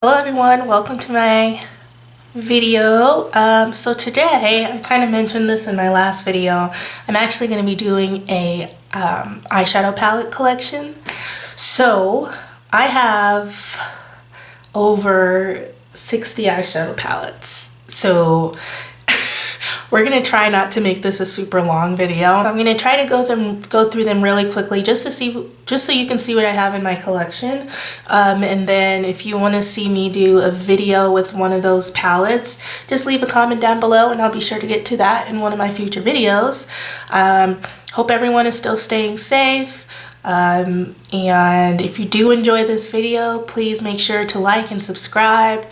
Hello everyone, welcome to my video. So today, I kind of mentioned this in my last video, I'm actually going to be doing a eyeshadow palette collection. So I have over 60 eyeshadow palettes. So we're going to try not to make this a super long video. I'm going to try to go through them really quickly just so you can see what I have in my collection. And then if you want to see me do a video with one of those palettes, just leave a comment down below and I'll be sure to get to that in one of my future videos. Hope everyone is still staying safe. And if you do enjoy this video, please make sure to like and subscribe.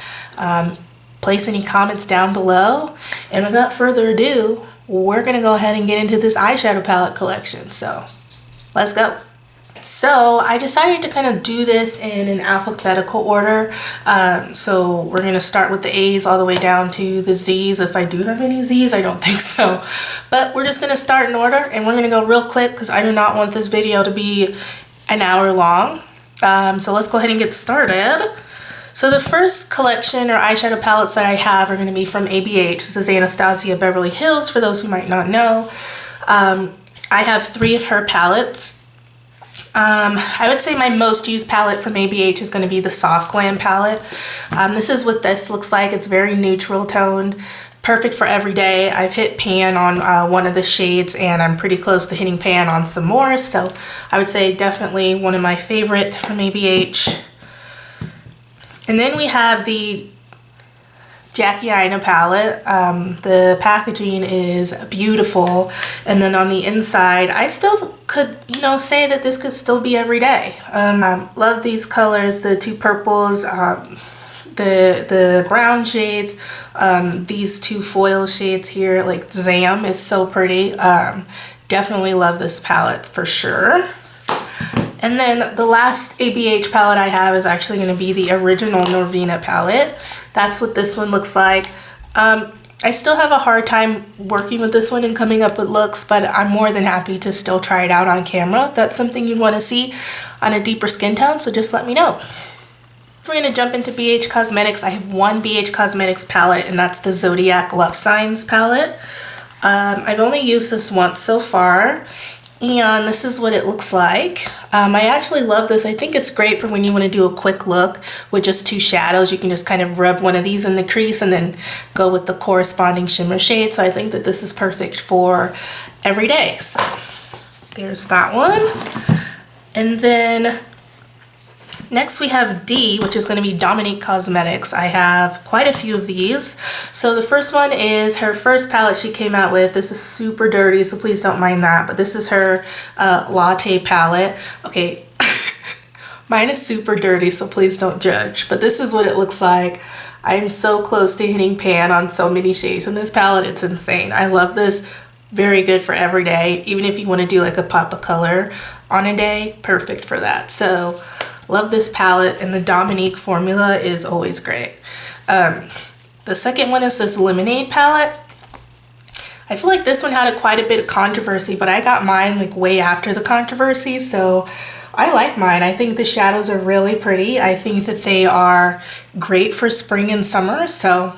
Place any comments down below, and without further ado, we're gonna go ahead and get into this eyeshadow palette collection. So let's go. So I decided to kind of do this in an alphabetical order. So we're gonna start with the A's all the way down to the Z's. If I do have any Z's, I don't think so, but we're just gonna start in order, and we're gonna go real quick because I do not want this video to be an hour long. So let's go ahead and get started. So the first collection or eyeshadow palettes that I have are going to be from ABH. This is Anastasia Beverly Hills, for those who might not know. I have 3 of her palettes. I would say my most used palette from ABH is going to be the Soft Glam palette. This is what this looks like. It's very neutral toned, perfect for every day. I've hit pan on one of the shades, and I'm pretty close to hitting pan on some more. So I would say definitely one of my favorite from ABH. And then we have the Jackie Aina palette. The packaging is beautiful, and then on the inside, I still could, say that this could still be every day. Love these colors, the 2 purples, the brown shades, these 2 foil shades here, like Zam is so pretty. Definitely love this palette for sure. And then the last ABH palette I have is actually going to be the original Norvina palette. That's what this one looks like. I still have a hard time working with this one and coming up with looks, but I'm more than happy to still try it out on camera. If that's something you'd want to see on a deeper skin tone, so just let me know. We're going to jump into BH Cosmetics. I have one BH Cosmetics palette, and that's the Zodiac Love Signs palette. I've only used this once so far, and this is what it looks like. I actually love this. I think it's great for when you want to do a quick look with just 2 shadows. You can just kind of rub one of these in the crease and then go with the corresponding shimmer shade. So I think that this is perfect for every day. So there's that one. And then next we have D, which is going to be Dominique Cosmetics. I have quite a few of these. So the first one is her first palette she came out with. This is super dirty, so please don't mind that. But this is her Latte palette. Okay, mine is super dirty, so please don't judge. But this is what it looks like. I'm so close to hitting pan on so many shades in this palette. It's insane. I love this. Very good for every day. Even if you want to do like a pop of color on a day, perfect for that. So love this palette, and the Dominique formula is always great. The second one is this Lemonade palette. I feel like this one had quite a bit of controversy, but I got mine like way after the controversy, so I like mine. I think the shadows are really pretty. I think that they are great for spring and summer, so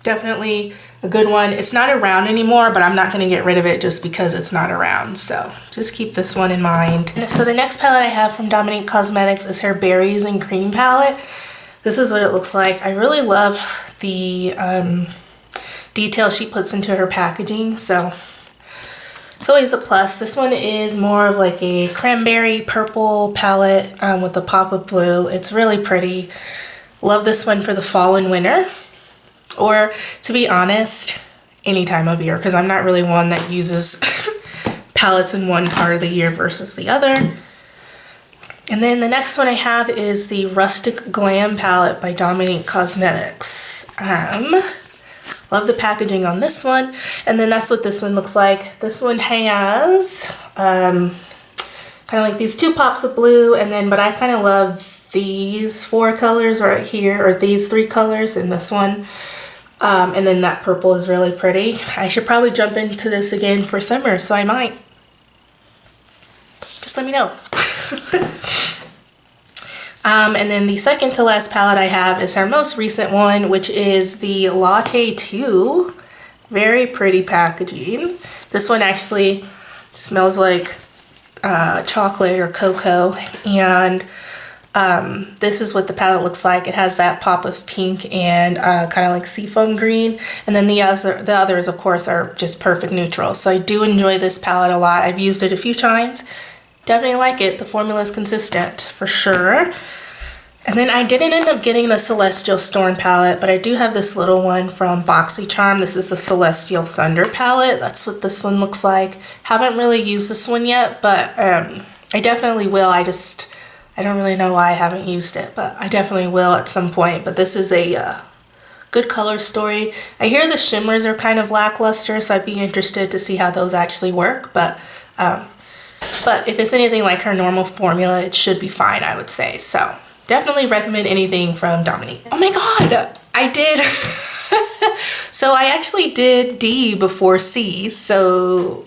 definitely a good one. It's not around anymore, but I'm not going to get rid of it just because it's not around. So just keep this one in mind. And so the next palette I have from Dominique Cosmetics is her Berries and Cream palette. This is what it looks like. I really love the detail she puts into her packaging. So it's always a plus. This one is more of like a cranberry purple palette with a pop of blue. It's really pretty. Love this one for the fall and winter. Or, to be honest, any time of year, because I'm not really one that uses palettes in one part of the year versus the other. And then the next one I have is the Rustic Glam palette by Dominique Cosmetics. Love the packaging on this one. And then that's what this one looks like. This one has kind of like these 2 pops of blue, and then, but I kind of love these 4 colors right here, or these 3 colors in this one. And then that purple is really pretty. I should probably jump into this again for summer, so I might. Just let me know. And then the second to last palette I have is her most recent one, which is the Latte 2. Very pretty packaging. This one actually smells like chocolate or cocoa, and this is what the palette looks like. It has that pop of pink and kind of like seafoam green, and then the others of course are just perfect neutrals. So I do enjoy this palette a lot. I've used it a few times. Definitely like it. The formula is consistent for sure. And then I didn't end up getting the Celestial Storm palette, but I do have this little one from BoxyCharm. This is the Celestial Thunder palette. That's what this one looks like. Haven't really used this one yet, but I definitely will. I don't really know why I haven't used it, but I definitely will at some point. But this is a good color story. I hear the shimmers are kind of lackluster, so I'd be interested to see how those actually work. But if it's anything like her normal formula, it should be fine, I would say. So definitely recommend anything from Dominique. Oh my god, I did. So I actually did D before C, so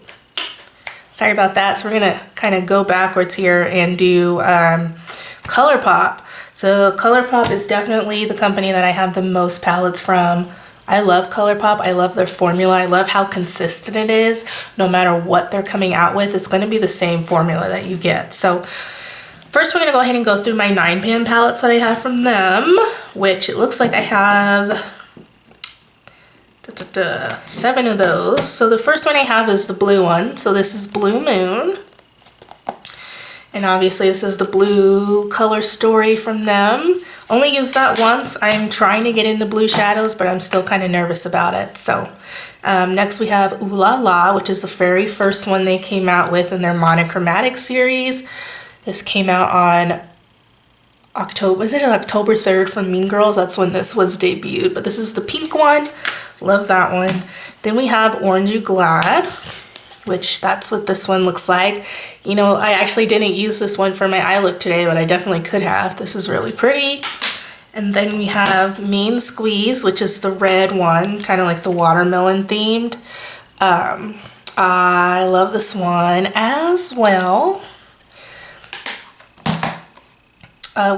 sorry about that. So we're gonna kind of go backwards here and do ColourPop. So ColourPop is definitely the company that I have the most palettes from. I love ColourPop. I love their formula. I love how consistent it is. No matter what they're coming out with, it's going to be the same formula that you get. So first we're going to go ahead and go through my 9-pan palettes that I have from them, which it looks like I have 7 of those. So the first one I have is the blue one. So this is Blue Moon. And obviously this is the blue color story from them. Only used that once. I'm trying to get into blue shadows, but I'm still kind of nervous about it. So next we have Ooh La La, which is the very first one they came out with in their monochromatic series. This came out on October 3rd from Mean Girls? That's when this was debuted, but this is the pink one. Love that one. Then we have Orange You Glad, which that's what this one looks like. You know, I actually didn't use this one for my eye look today, but I definitely could have. This is really pretty. And then we have Mean Squeeze, which is the red one, kind of like the watermelon themed. I love this one as well.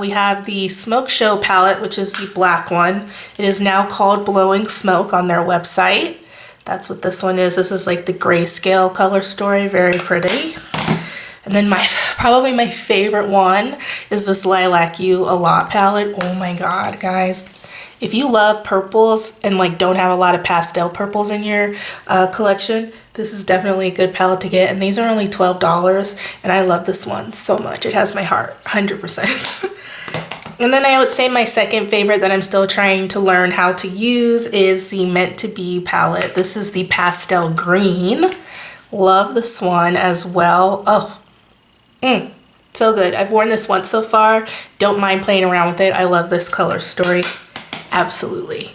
We have the Smoke Show palette, which is the black one. It is now called Blowing Smoke on their website. That's what this one is. This is like the grayscale color story, very pretty. And then probably my favorite one is this Lilac You A Lot palette. Oh my god, guys. If you love purples and like don't have a lot of pastel purples in your collection, this is definitely a good palette to get. And these are only $12, and I love this one so much. It has my heart, 100%. And then I would say my second favorite that I'm still trying to learn how to use is the Meant to Be palette. This is the pastel green. Love this one as well. Oh, so good. I've worn this once so far. Don't mind playing around with it. I love this color story. Absolutely.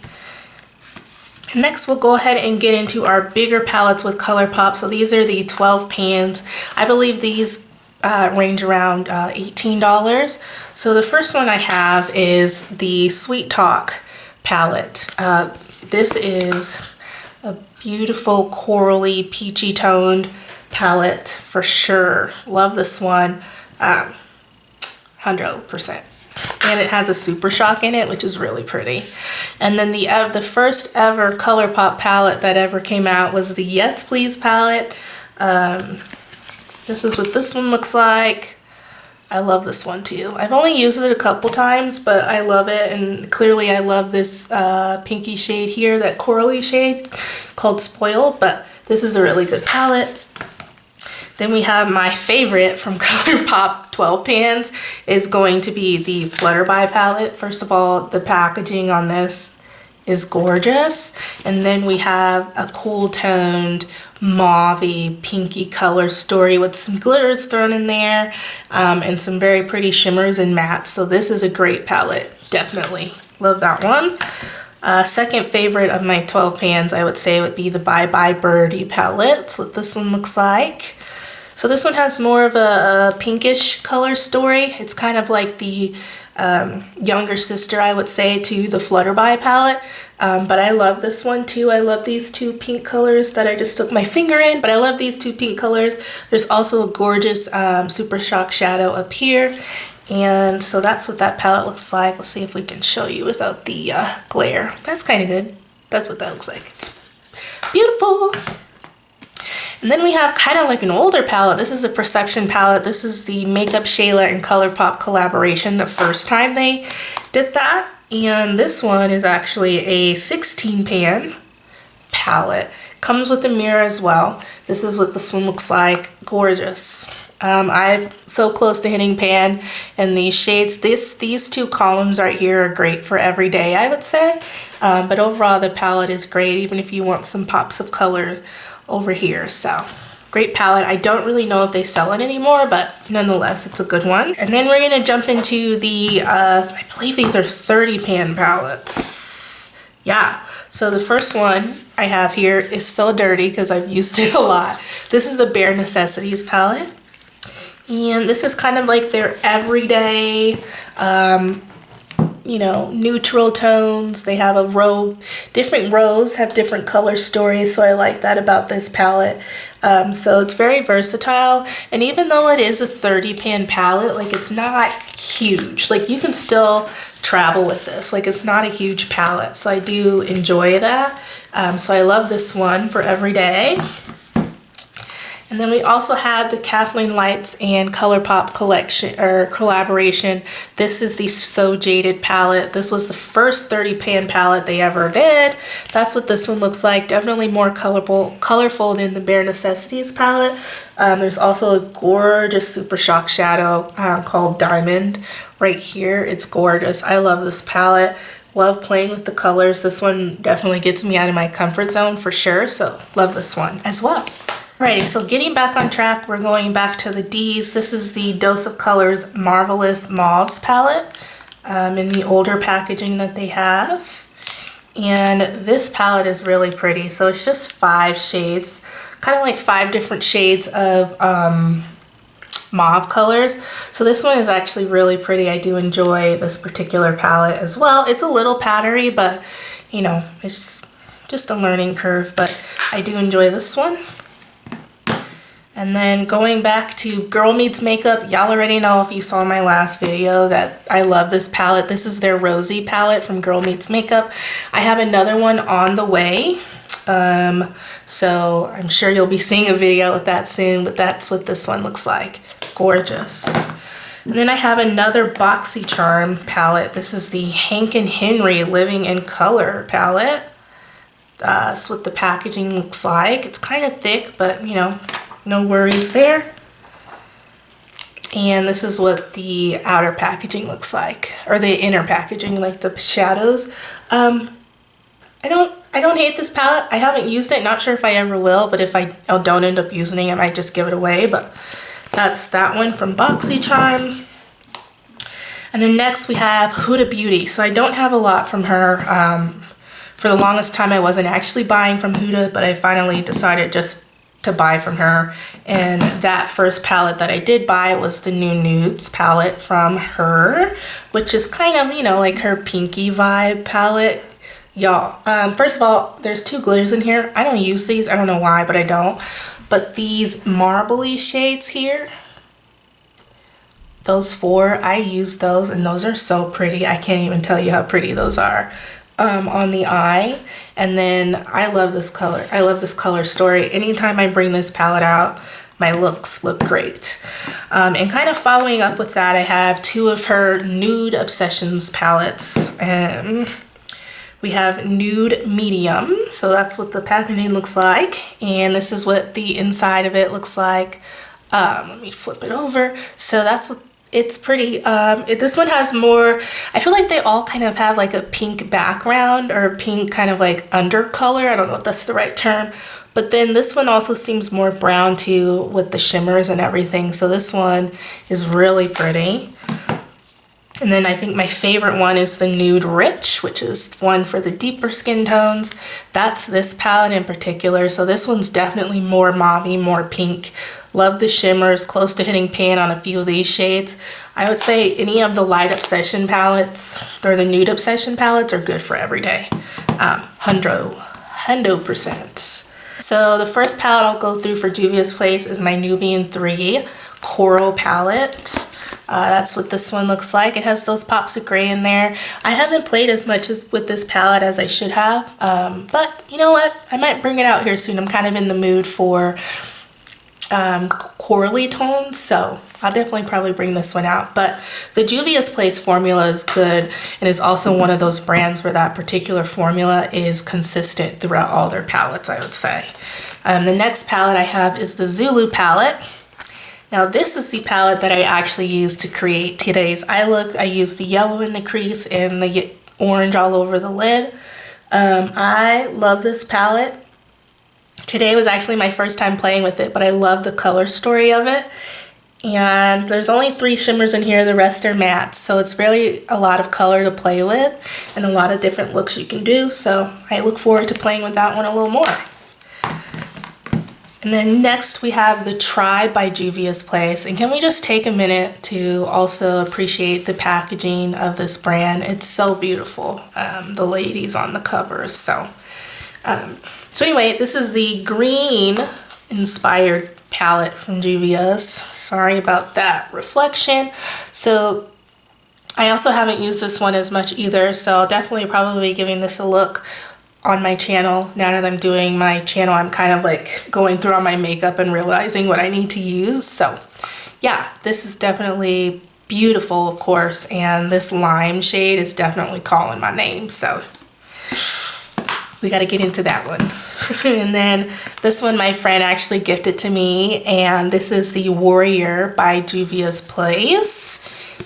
Next, we'll go ahead and get into our bigger palettes with ColourPop. So these are the 12 pans. I believe these range around $18. So the first one I have is the Sweet Talk palette. This is a beautiful corally peachy toned palette for sure. Love this one, 100%. And it has a Super Shock in it, which is really pretty. And then the first ever ColourPop palette that ever came out was the Yes Please palette. This is what this one looks like. I love this one too. I've only used it a couple times, but I love it. And clearly I love this pinky shade here, that corally shade called Spoiled, but this is a really good palette. Then we have my favorite from ColourPop 12 pans is going to be the Flutterby palette. First of all, the packaging on this is gorgeous. And then we have a cool toned mauvey pinky color story with some glitters thrown in there and some very pretty shimmers and mattes. So this is a great palette, definitely. Love that one. Second favorite of my 12 pans I would say would be the Bye Bye Birdie palette. That's what this one looks like. So this one has more of a pinkish color story. It's kind of like the younger sister, I would say, to the Flutterby palette. But I love this one too. I love these two pink colors that I just took my finger in, but I love these two pink colors. There's also a gorgeous Super Shock shadow up here. And so that's what that palette looks like. Let's see if we can show you without the glare. That's kind of good. That's what that looks like. It's beautiful. And then we have kind of like an older palette. This is a Perception palette. This is the Makeup Shayla and ColourPop collaboration, the first time they did that. And this one is actually a 16 pan palette. Comes with a mirror as well. This is what this one looks like. Gorgeous. I'm so close to hitting pan, and these shades, these two columns right here are great for every day, I would say. But overall, the palette is great, even if you want some pops of color over here. So great palette. I don't really know if they sell it anymore, but nonetheless, it's a good one. And then we're gonna jump into the, I believe these are 30 pan palettes. Yeah. So the first one I have here is so dirty because I've used it a lot. This is the Bare Necessities palette. And this is kind of like their everyday, you know, neutral tones. They have a row, different rows have different color stories, so I like that about this palette. So it's very versatile, and even though it is a 30 pan palette, like it's not huge. Like you can still travel with this. Like it's not a huge palette, so I do enjoy that. So I love this one for every day. And then we also have the Kathleen Lights and ColourPop collection or collaboration. This is the So Jaded palette. This was the first 30 pan palette they ever did. That's what this one looks like. Definitely more colorful than the Bare Necessities palette. There's also a gorgeous Super Shock shadow called Diamond right here. It's gorgeous. I love this palette. Love playing with the colors. This one definitely gets me out of my comfort zone for sure. So love this one as well. Alrighty, so getting back on track, we're going back to the D's. This is the Dose of Colors Marvelous Mauves palette in the older packaging that they have. And this palette is really pretty. So it's just 5 shades, kind of like 5 different shades of mauve colors. So this one is actually really pretty. I do enjoy this particular palette as well. It's a little powdery, but you know, it's just a learning curve, but I do enjoy this one. And then going back to Girl Meets Makeup, y'all already know if you saw my last video that I love this palette. This is their Rosy palette from Girl Meets Makeup. I have another one on the way. So I'm sure you'll be seeing a video with that soon, but that's what this one looks like. Gorgeous. And then I have another BoxyCharm palette. This is the Hank and Henry Living in Color palette. That's what the packaging looks like. It's kind of thick, but you know, no worries there. And this is what the outer packaging looks like, or the inner packaging, like the shadows. I don't hate this palette. I haven't used it, not sure if I ever will, but if I don't end up using it, I might just give it away. But that's that one from BoxyCharm. And then next we have Huda Beauty. So I don't have a lot from her. For the longest time I wasn't actually buying from Huda, but I finally decided just to buy from her. And that first palette that I did buy was the New Nudes palette from her, which is kind of, you know, like her pinky vibe palette. Y'all, first of all, there's 2 glitters in here. I don't use these. I don't know why, but I don't. But these marbly shades here, those 4, I use those, and those are so pretty. I can't even tell you how pretty those are on the eye. And then I love this color. I love this color story. Anytime I bring this palette out, my looks look great. And kind of following up with that, I have 2 of her Nude Obsessions palettes. We have Nude Medium, so that's what the packaging looks like, and this is what the inside of it looks like. Let me flip it over. So that's what it's pretty. This one has more, I feel like they all kind of have like a pink background or pink kind of like undercolor. I don't know if that's the right term, but then this one also seems more brown too with the shimmers and everything. So this one is really pretty. And then I think my favorite one is the Nude Rich, which is one for the deeper skin tones. That's this palette in particular. So this one's definitely more mauvey, more pink. Love the shimmers, close to hitting pan on a few of these shades. I would say any of the Light Obsession palettes or the Nude Obsession palettes are good for every day. 100%. So the first palette I'll go through for Juvia's Place is my Nubian 3 Coral palette. That's what this one looks like. It has those pops of gray in there. I haven't played as much with this palette as I should have, but you know what? I might bring it out here soon. I'm kind of in the mood for corally tones, so I'll definitely probably bring this one out. But the Juvia's Place formula is good, and is also one of those brands where that particular formula is consistent throughout all their palettes, I would say. The next palette I have is the Zulu palette. Now this is the palette that I actually used to create today's eye look. I used the yellow in the crease and the orange all over the lid. I love this palette. Today was actually my first time playing with it, but I love the color story of it. And there's only 3 shimmers in here, the rest are mattes. So it's really a lot of color to play with and a lot of different looks you can do. So I look forward to playing with that one a little more. And then next we have the Try by Juvia's Place. And can we just take a minute to also appreciate the packaging of this brand? It's so beautiful. The ladies on the covers. So anyway, this is the green inspired palette from Juvia's. Sorry about that reflection. So I also haven't used this one as much either. So I'll definitely probably be giving this a look on my channel. Now that I'm doing my channel, I'm kind of like going through all my makeup and realizing what I need to use. So yeah, this is definitely beautiful, of course, and this lime shade is definitely calling my name, so we got to get into that one. And then this one my friend actually gifted to me, and this is the Warrior by Juvia's Place.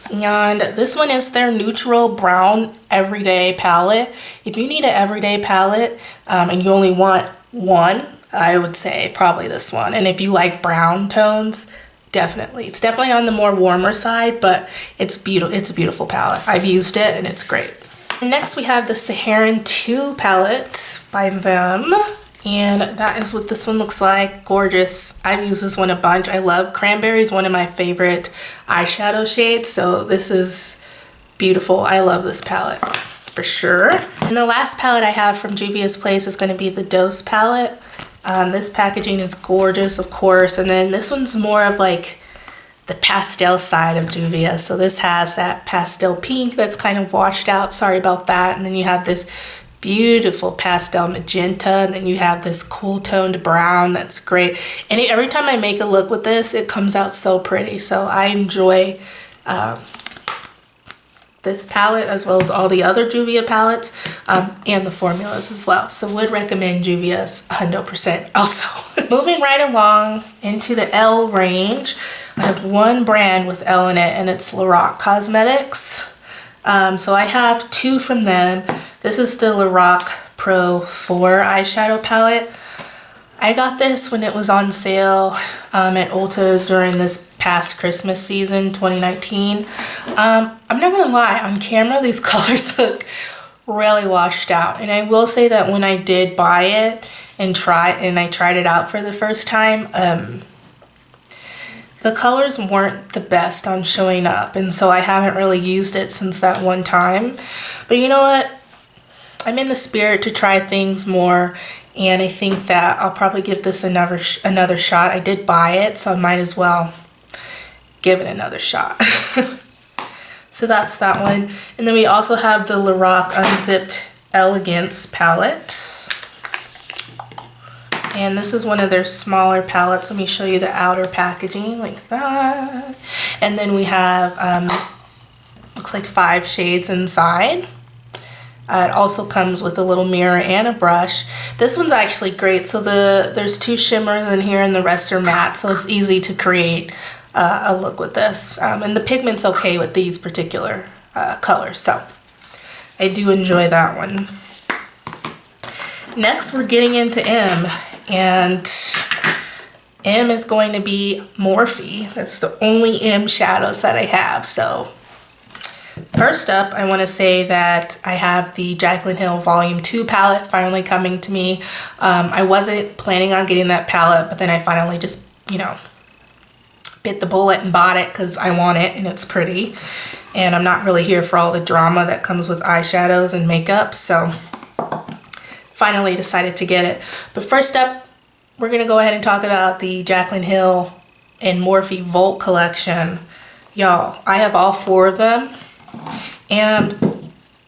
And this one is their neutral brown everyday palette. If you need an everyday palette and you only want one, I would say probably this one. And if you like brown tones, definitely. It's definitely on the more warmer side, but it's beautiful. It's a beautiful palette. I've used it and it's great. And next we have the Saharan 2 palette by them. And that is what this one looks like. Gorgeous. I've used this one a bunch. I love Cranberry, is one of my favorite eyeshadow shades. So this is beautiful. I love this palette for sure. And the last palette I have from Juvia's Place is going to be the Dose palette. This packaging is gorgeous, of course. And then this one's more of like the pastel side of Juvia. So this has that pastel pink that's kind of washed out. Sorry about that. And then you have this beautiful pastel magenta, and then you have this cool toned brown that's great. And every time I make a look with this, it comes out so pretty. So I enjoy this palette as well as all the other Juvia palettes and the formulas as well. So would recommend Juvia's 100% also. Moving right along into the L range, I have one brand with L in it, and it's Lorac Cosmetics. So I have 2 from them. This is the Lorac Pro 4 eyeshadow palette. I got this when it was on sale at Ulta's during this past Christmas season, 2019. I'm not gonna lie, on camera these colors look really washed out. And I will say that when I did buy it and I tried it out for the first time, the colors weren't the best on showing up, and so I haven't really used it since that one time. But you know what? I'm in the spirit to try things more, and I think that I'll probably give this another shot. I did buy it, so I might as well give it another shot. So that's that one. And then we also have the Lorac Unzipped Elegance palette. And this is one of their smaller palettes. Let me show you the outer packaging like that. And then we have, looks like 5 shades inside. It also comes with a little mirror and a brush. This one's actually great. So there's 2 shimmers in here and the rest are matte. So it's easy to create a look with this. And the pigment's okay with these particular colors. So I do enjoy that one. Next, we're getting into M. And M is going to be Morphe. That's the only M shadows that I have. So First up, I want to say that I have the Jaclyn Hill Volume 2 palette finally coming to me. I wasn't planning on getting that palette, but then I finally just, you know, bit the bullet and bought it because I want it and it's pretty. And I'm not really here for all the drama that comes with eyeshadows and makeup, so finally decided to get it. But first up, we're going to go ahead and talk about the Jaclyn Hill and Morphe Volt collection. Y'all, I have all 4 of them. And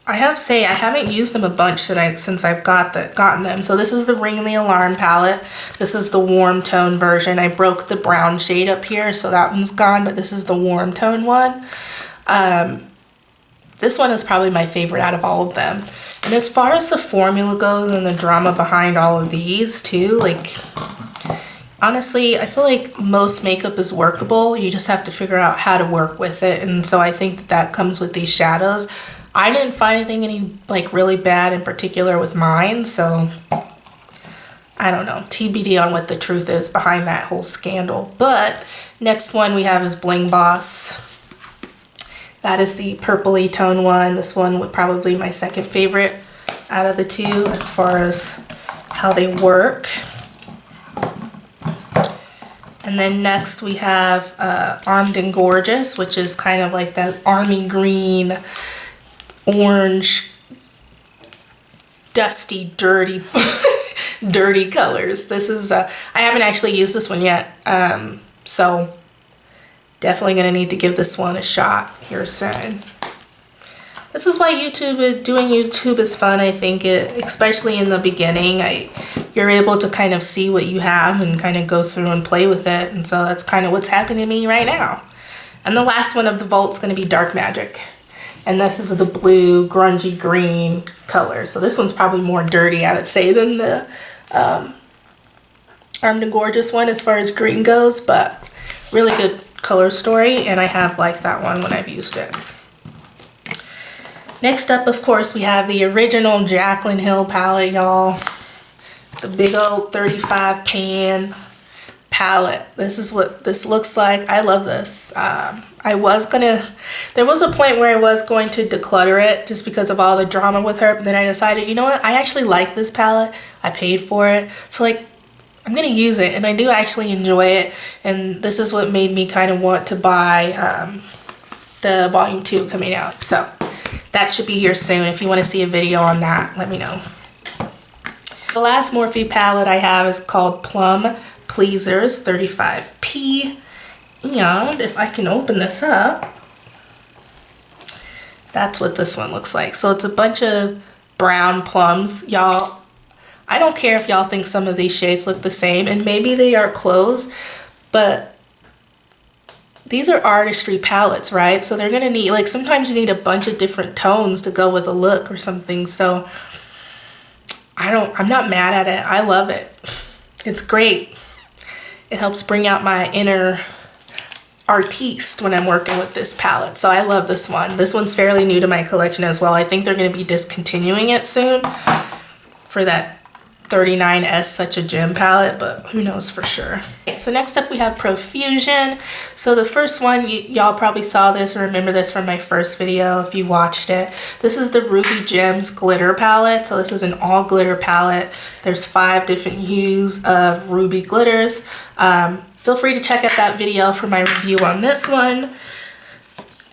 I have to say, I haven't used them a bunch since I've gotten them. So this is the Ring the Alarm palette. This is the warm tone version. I broke the brown shade up here, so that one's gone, but this is the warm tone one. This one is probably my favorite out of all of them. And as far as the formula goes and the drama behind all of these too, like, honestly, I feel like most makeup is workable. You just have to figure out how to work with it. And so I think that comes with these shadows. I didn't find anything like really bad in particular with mine. So I don't know, TBD on what the truth is behind that whole scandal. But next one we have is Bling Boss. That is the purpley tone one. This one would probably be my second favorite out of the 2 as far as how they work. And then next we have Armed and Gorgeous, which is kind of like that army green, orange, dusty, dirty, dirty colors. This is, I haven't actually used this one yet, so definitely going to need to give this one a shot here soon. This is why doing YouTube is fun, I think, especially in the beginning. You're able to kind of see what you have and kind of go through and play with it. And so that's kind of what's happening to me right now. And the last one of the Volt is going to be Dark Magic. And this is the blue, grungy green color. So this one's probably more dirty, I would say, than the Armed and Gorgeous one as far as green goes. But really good color story. And I have liked that one when I've used it. Next up, of course, we have the original Jaclyn Hill palette, y'all. The big old 35 pan palette. This is what this looks like. I love this. There was a point where I was going to declutter it just because of all the drama with her, but then I decided, you know what? I actually like this palette. I paid for it. So like, I'm gonna use it, and I do actually enjoy it. And this is what made me kind of want to buy the Volume 2 coming out. So that should be here soon. If you want to see a video on that, let me know. The last Morphe palette I have is called Plum Pleasers 35P. And if I can open this up, that's what this one looks like. So it's a bunch of brown plums. Y'all, I don't care if y'all think some of these shades look the same, and maybe they are close, but these are artistry palettes, right? So they're gonna need, like, sometimes you need a bunch of different tones to go with a look or something. So I'm not mad at it. I love it. It's great. It helps bring out my inner artiste when I'm working with this palette. So I love this one. This one's fairly new to my collection as well. I think they're gonna be discontinuing it soon for that 39S Such a Gem palette, but who knows for sure. Okay, so next up we have Profusion. So the first one, y'all probably saw this or remember this from my first video if you watched it. This is the Ruby Gems glitter palette. So this is an all glitter palette. There's 5 different hues of ruby glitters. Feel free to check out that video for my review on this one.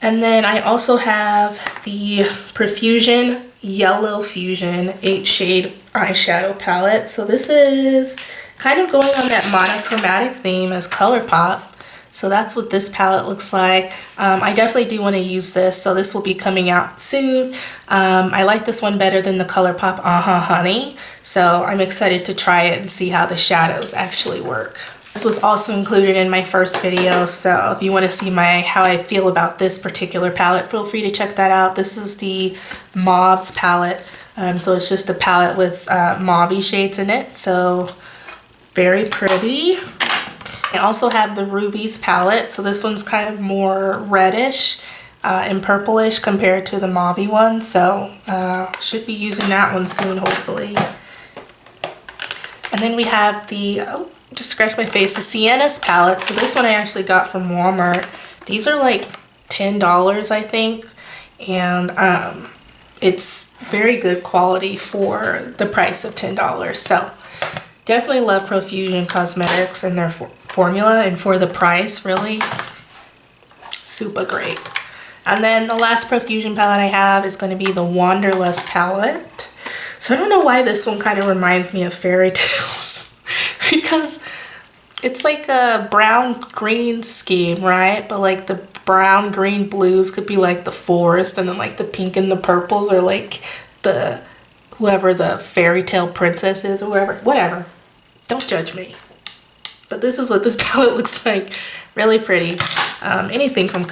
And then I also have the Profusion Yellow Fusion 8 shade eyeshadow palette. So this is kind of going on that monochromatic theme as ColourPop. So that's what this palette looks like. I definitely do want to use this, so this will be coming out soon. I like this one better than the ColourPop Honey, so I'm excited to try it and see how the shadows actually work. This was also included in my first video, so if you want to see how I feel about this particular palette, feel free to check that out. This is the Mauves palette, so it's just a palette with mauve shades in it, so very pretty. I also have the Rubies palette, so this one's kind of more reddish and purplish compared to the mauve one, so should be using that one soon, hopefully. And then we have the, just scratched my face, the Sienna's palette. So this one I actually got from Walmart. These are like $10, I think. and it's very good quality for the price of $10. So definitely love Profusion Cosmetics and their formula, and for the price, really super great. And then the last Profusion palette I have is going to be the Wanderlust palette. So I don't know why this one kind of reminds me of Fairy Tales because it's like a brown green scheme, right? But like the brown green blues could be like the forest, and then like the pink and the purples are like the whoever the fairy tale princess is, or whatever. Don't judge me. But this is what this palette looks like. Really pretty. Anything from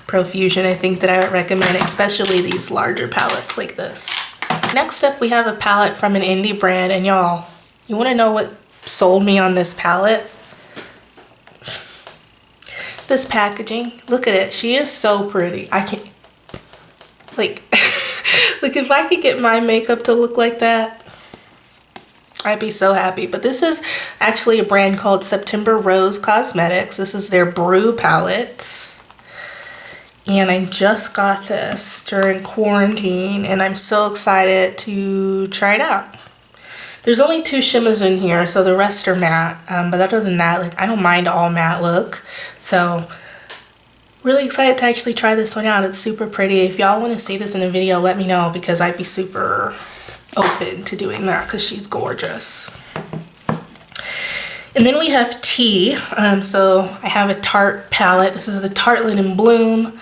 Profusion, I think that I would recommend, especially these larger palettes like this. Next up, we have a palette from an indie brand, and y'all, you want to know what sold me on this palette? This packaging. Look at it. She is so pretty. I can't, like, like if I could get my makeup to look like that, I'd be so happy. But this is actually a brand called September Rose Cosmetics. This is their Brew palette. And I just got this during quarantine, and I'm so excited to try it out. There's only 2 shimmers in here, so the rest are matte. But other than that, like, I don't mind all matte look. So really excited to actually try this one out. It's super pretty. If y'all want to see this in a video, let me know, because I'd be super open to doing that because she's gorgeous. And then we have tea. So I have a Tarte palette. This is the Tartelette in Bloom.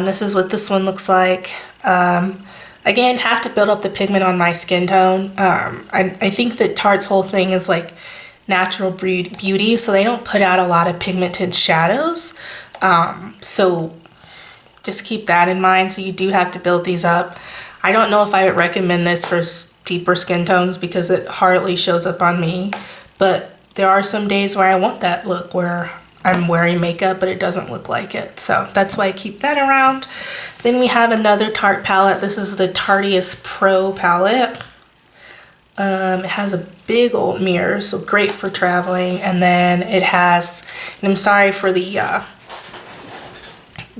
This is what this one looks like. Again, have to build up the pigment on my skin tone. I think that Tarte's whole thing is like natural beauty, so they don't put out a lot of pigmented shadows. So just keep that in mind. So you do have to build these up. I don't know if I would recommend this for deeper skin tones because it hardly shows up on me, but there are some days where I want that look where I'm wearing makeup but it doesn't look like it. So that's why I keep that around. Then we have another Tarte palette. This is the Tarteist Pro palette. It has a big old mirror, so great for traveling. And then it has, and I'm sorry for the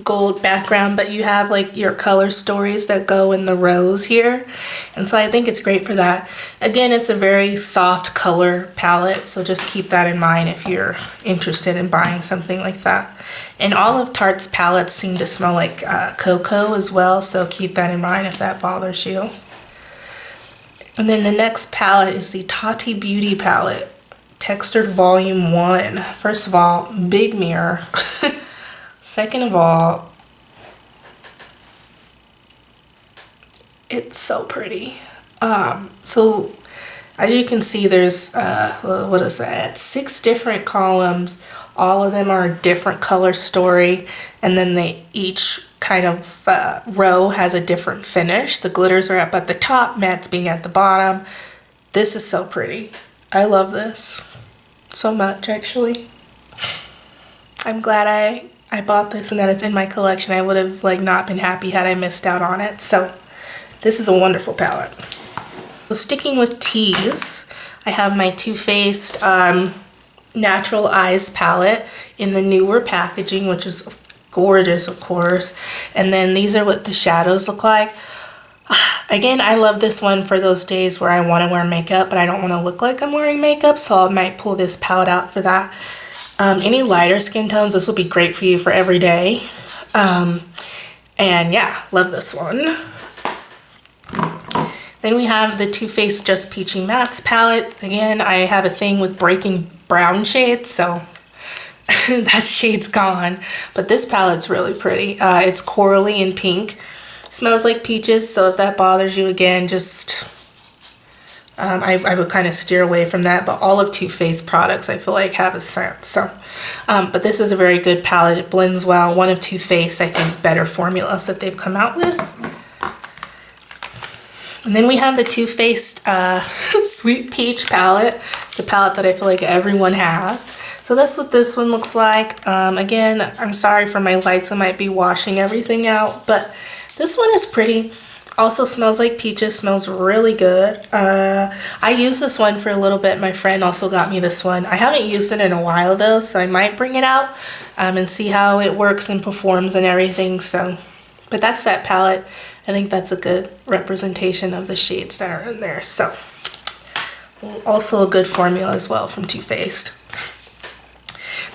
gold background, but you have like your color stories that go in the rows here, and so I think it's great for that. Again, it's a very soft color palette, so just keep that in mind if you're interested in buying something like that. And all of Tarte's palettes seem to smell like cocoa as well, so keep that in mind if that bothers you. And then the next palette is the Tati Beauty palette, Textured Volume 1. First of all, big mirror. Second of all, it's so pretty. So as you can see, there's what is that? 6 different columns. All of them are a different color story, and then they each kind of row has a different finish. The glitters are up at the top, mattes being at the bottom. This is so pretty. I love this so much, actually. I'm glad I bought this and that it's in my collection. I would have like not been happy had I missed out on it. So this is a wonderful palette. So sticking with teas, I have my Too Faced Natural Eyes palette in the newer packaging, which is gorgeous, of course. And then these are what the shadows look like. Again, I love this one for those days where I want to wear makeup, but I don't want to look like I'm wearing makeup, so I might pull this palette out for that. Any lighter skin tones, this will be great for you for every day. And yeah, love this one. Then we have the Too Faced Just Peachy Mattes palette. Again, I have a thing with breaking brown shades, so that shade's gone. But this palette's really pretty. It's corally and pink. Smells like peaches, so if that bothers you, again, just I would kind of steer away from that. But all of Too Faced products I feel like have a scent. So, but this is a very good palette. It blends well. One of Too Faced, I think, better formulas that they've come out with. And then we have the Too Faced Sweet Peach palette, the palette that I feel like everyone has. So that's what this one looks like. Again, I'm sorry for my lights. I might be washing everything out, but this one is pretty. Also smells like peaches, smells really good. I used this one for a little bit. My friend also got me this one. I haven't used it in a while though, so I might bring it out and see how it works and performs and everything. So, But that's that palette. I think that's a good representation of the shades that are in there. So also a good formula as well from Too Faced.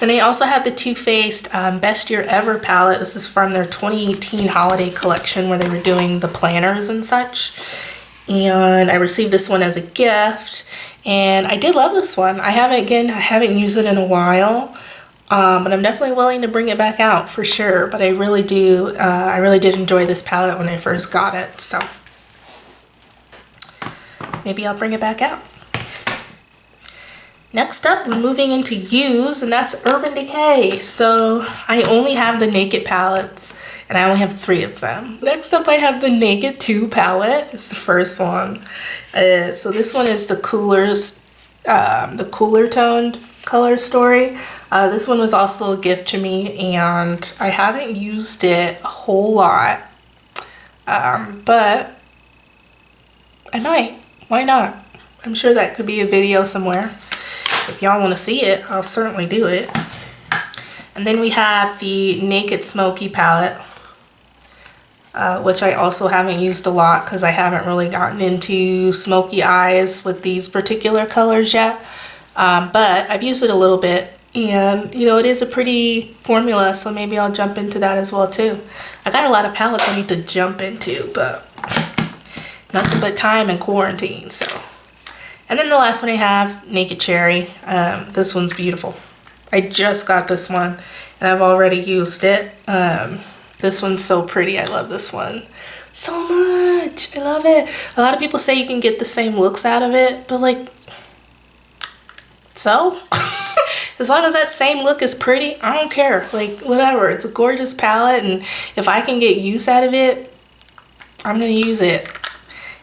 Then they also have the Too Faced Best Year Ever palette. This is from their 2018 holiday collection where they were doing the planners and such. And I received this one as a gift, and I did love this one. I haven't used it in a while, but I'm definitely willing to bring it back out for sure. But I really did enjoy this palette when I first got it, so maybe I'll bring it back out. Next up, we're moving into Use, and that's Urban Decay. So I only have the Naked palettes, and I only have 3 of them. Next up, I have the Naked 2 palette. It's the first one. So this one is the cooler toned color story. This one was also a gift to me, and I haven't used it a whole lot, but I might. Why not? I'm sure that could be a video somewhere. If y'all want to see it, I'll certainly do it. And then we have the Naked Smoky palette, which I also haven't used a lot because I haven't really gotten into smoky eyes with these particular colors yet. But I've used it a little bit, and you know, it is a pretty formula, so maybe I'll jump into that as well too. I got a lot of palettes I need to jump into, but nothing but time and quarantine, so. And then the last one I have, Naked Cherry. This one's beautiful. I just got this one and I've already used it. This one's so pretty. I love this one so much. I love it. A lot of people say you can get the same looks out of it, but like, so? As long as that same look is pretty, I don't care. Like, whatever. It's a gorgeous palette, and if I can get use out of it, I'm gonna use it.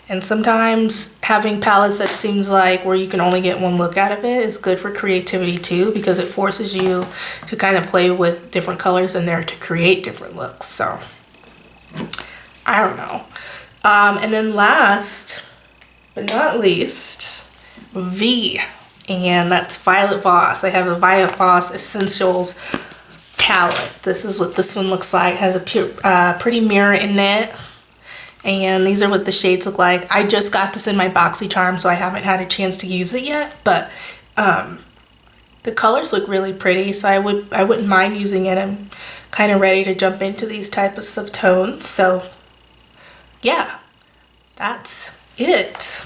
And sometimes having palettes that seems like where you can only get one look out of it is good for creativity too, because it forces you to kind of play with different colors in there to create different looks. So I don't know. And then last but not least, V, and that's Violet Voss. I have a Violet Voss Essentials palette. This is what this one looks like. It has a pretty mirror in it. And these are what the shades look like. I just got this in my BoxyCharm, so I haven't had a chance to use it yet. But the colors look really pretty, so I wouldn't mind using it. I'm kind of ready to jump into these types of tones. So yeah, that's it.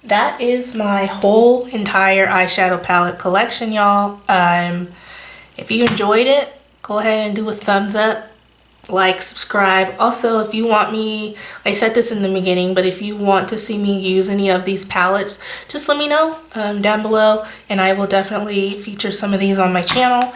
That is my whole entire eyeshadow palette collection, y'all. If you enjoyed it, go ahead and do a thumbs up. Like, subscribe. Also, if you want me, I said this in the beginning, but if you want to see me use any of these palettes, just let me know down below, and I will definitely feature some of these on my channel.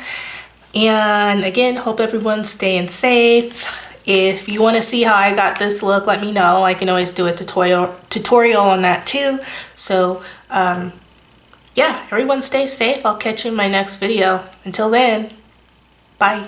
And again, hope everyone's staying safe. If you want to see how I got this look, let me know. I can always do a tutorial on that too. So yeah, everyone stay safe. I'll catch you in my next video. Until then, bye.